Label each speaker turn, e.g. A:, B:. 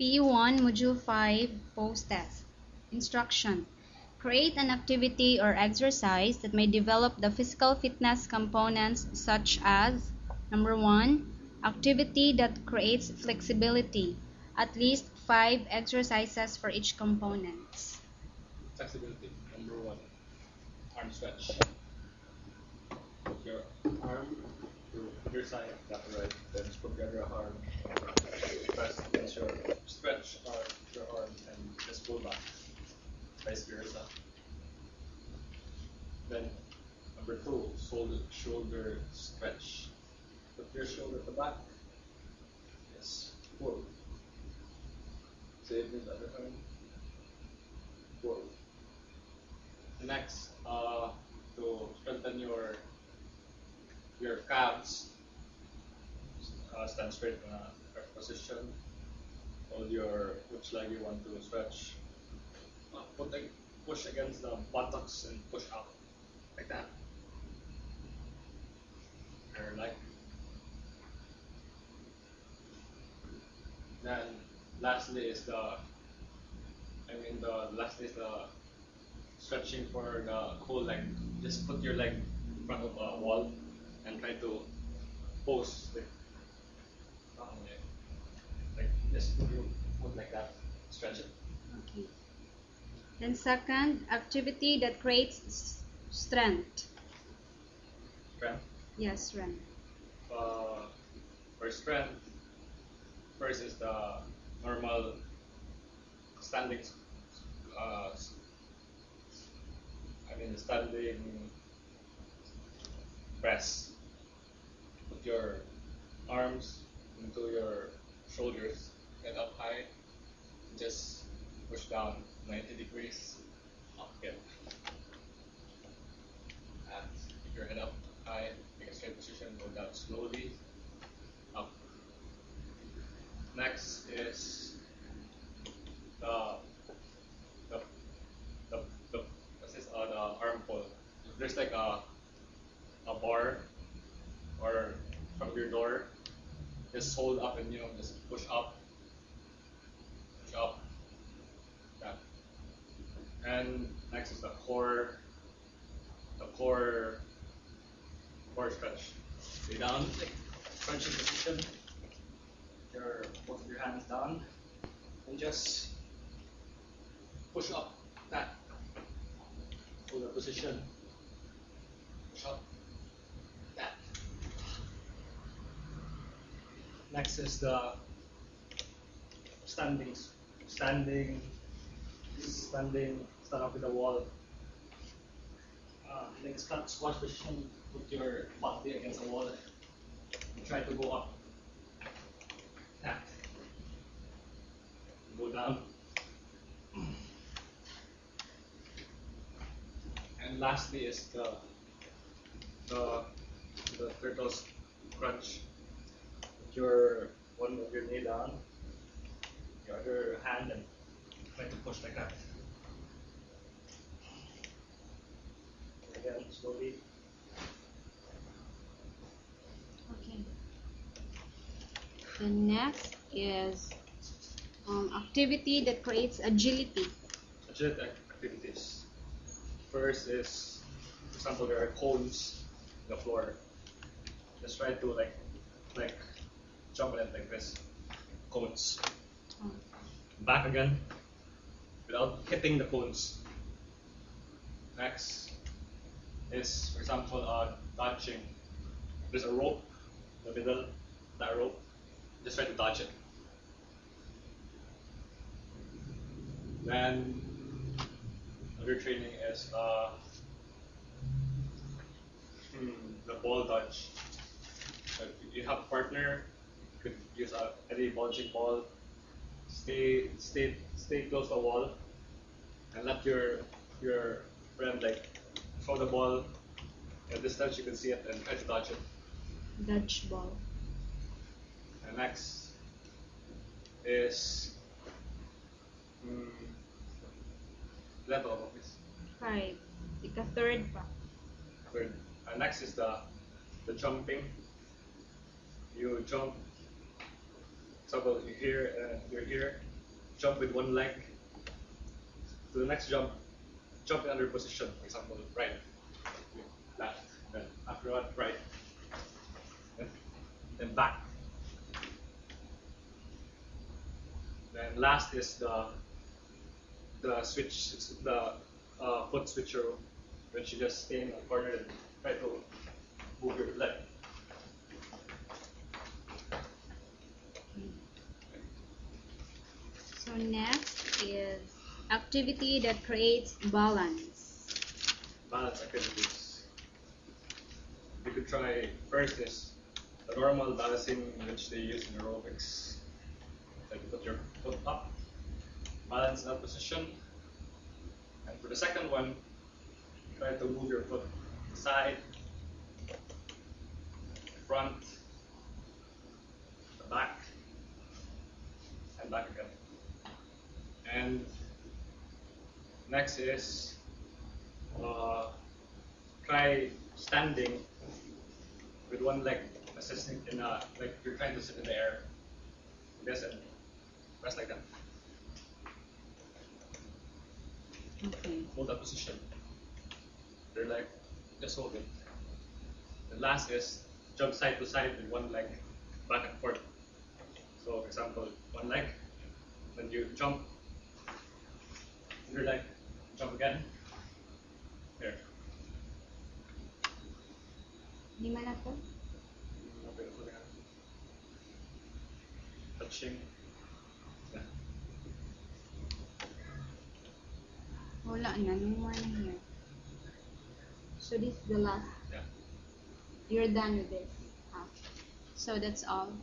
A: PE1 Module 5 Post-Test. Instruction. Create an activity or exercise that may develop the physical fitness components such as number 1. Activity that creates flexibility. At least 5 exercises for each component.
B: Flexibility. Number 1. Arm stretch. Put your arm to your side, left or right. Then put the other arm. Press against your stretch your arm and just pull back. Vice versa. Then number 2, shoulder stretch. Put your shoulder at the back. Yes. Pull. Same with the other arm. Pull. Next, to strengthen your calves, stand straight in a correct position. Hold which leg you want to stretch. Push against the buttocks and push up like that. Your leg. Then lastly is the stretching for the whole leg. Just put your leg in front of a wall and try to pose like just put like that. Stretch it.
A: Okay. Then second, activity that creates strength.
B: Strength.
A: Yes, strength.
B: For strength, first is the normal standing. Standing press. Put your arms into your shoulders, head up high. Just push down 90 degrees up again. And keep your head up high, make a straight position, go down slowly, up. Next is the arm pull. If there's like a bar or from your door, just hold up and just push up. Push up. Yeah. And next is the core stretch. Stay down, like crunching position. Both of your hands down and just push up. That. Hold the position. Push up. That. Next is the standing. Stand up with the wall. Like squat position. Put your body against the wall. And try to go up. That. Go down. And lastly is the turtle's crunch. Put one of your knee down, your other hand, and try to push like that. Again, slowly.
A: Okay. The next is activity that creates agility.
B: Agility activities. First is, for example, there are cones on the floor. Just try to like jump on it like this. Cones. Back again without hitting the cones. Next is, for example, dodging. There's a rope in the middle. That rope. Just try to dodge it. Then other training is the ball dodge. So if you have a partner, you could use any bouncing ball. Stay close to the wall, and let your friend throw the ball at distance. You can see it and try to dodge it.
A: Dodge ball.
B: And next is level of this.
A: 5. Like a third pa.
B: Third. Next is the jumping. You jump. So you're here, jump with one leg to the next jump, jump in another position. For example, right, left, then after that, right, then back. Then last is the switch, the foot switcher, which you just stay in a corner and try to move your leg.
A: So next is activity that creates balance.
B: Balance activities. You could try first is the normal balancing which they use in aerobics. Like you put your foot up, balance in that position. And for the second one, try to move your foot side, front, the back, and back again. And next is try standing with one leg assisting in like you're trying to sit in the air. Yes, and rest like that.
A: Okay.
B: Hold that position. They're like just hold it. The last is jump side to side with one leg back and forth. So for example, one leg, then you jump, other leg, jump again. There.
A: Lima na to?
B: Touching. Yeah.
A: Wala na, no more na here. So this is the last.
B: Yeah.
A: You're done with this. Ah. So that's all.